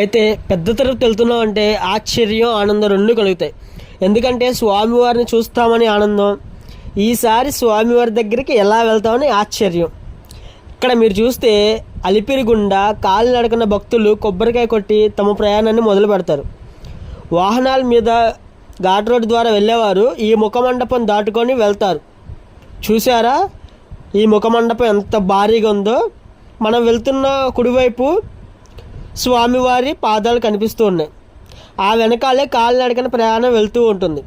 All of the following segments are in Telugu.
అయితే పెద్ద తిరుపతి వెళ్తున్నాం అంటే ఆశ్చర్యం ఆనందం రెండు కలుగుతాయి. ఎందుకంటే స్వామివారిని చూస్తామని ఆనందం, ఈసారి స్వామివారి దగ్గరికి ఎలా వెళ్తామని ఆశ్చర్యం. ఇక్కడ మీరు చూస్తే అలిపిరి గుండా కాలు నడకన భక్తులు కొబ్బరికాయ కొట్టి తమ ప్రయాణాన్ని మొదలు పెడతారు. వాహనాల మీద ఘాట్ రోడ్డు ద్వారా వెళ్ళేవారు ఈ ముఖమండపం దాటుకొని వెళ్తారు. చూసారా ఈ ముఖమండపం ఎంత భారీగా ఉందో. మనం వెళ్తున్న కుడివైపు స్వామివారి పాదాలు కనిపిస్తూ ఉన్నాయి. ఆ వెనకాలే కాలు నడకన ప్రయాణం వెళ్తూ ఉంటుంది.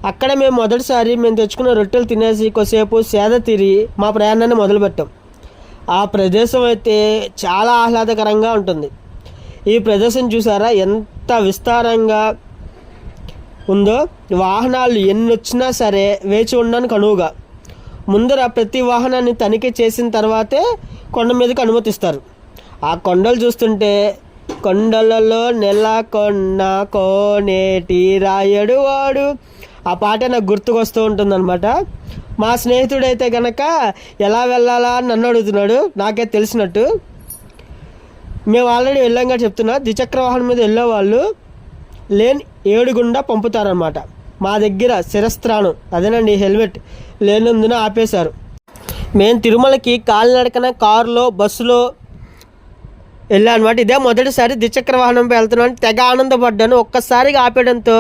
అక్కడ మేము తెచ్చుకున్న రొట్టెలు తినేసి కొద్దిసేపు సేద తీరి మా ప్రయాణాన్ని మొదలుపెట్టాం. ఆ ప్రదేశం అయితే చాలా ఆహ్లాదకరంగా ఉంటుంది. ఈ ప్రదేశం చూసారా ఎంత విస్తారంగా ఉందో. వాహనాలు ఎన్ని వచ్చినా సరే వేచి ఉండడానికి అనువుగా. ముందర ప్రతి వాహనాన్ని తనిఖీ చేసిన తర్వాతే కొండ మీదకి అనుమతిస్తారు. ఆ కొండలు చూస్తుంటే కొండలలో నెలకొన్న కోనేటి రాయడు వాడు ఆ పాట నాకు గుర్తుకొస్తూ ఉంటుందన్నమాట. మా స్నేహితుడైతే కనుక ఎలా వెళ్ళాలా అని నన్ను అడుగుతున్నాడు. నాకే తెలిసినట్టు మేము ఆల్రెడీ వెళ్ళాంగా చెప్తున్నా. ద్విచక్ర వాహనం మీద వెళ్ళే వాళ్ళు లేన్ 7 గుండా పంపుతారనమాట. మా దగ్గర శిరస్త్రాణం అదేనండి హెల్మెట్ లేనందున ఆపేశారు. మేము తిరుమలకి కాలినడకన కారులో బస్సులో వెళ్ళా అనమాట. ఇదే మొదటిసారి ద్విచక్ర వాహనంపై వెళ్తున్నాను. తెగ ఆనందపడ్డాను. ఒక్కసారిగా ఆపేయడంతో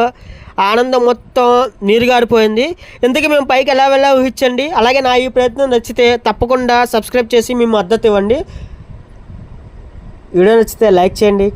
ఆనందం మొత్తం నీరుగారిపోయింది. ఇంతకీ మేము పైకి ఎలా వెళ్ళా ఊహించండి. అలాగే నా ఈ ప్రయత్నం నచ్చితే తప్పకుండా సబ్స్క్రైబ్ చేసి మీ మద్దతు ఇవ్వండి. వీడియో నచ్చితే లైక్ చేయండి.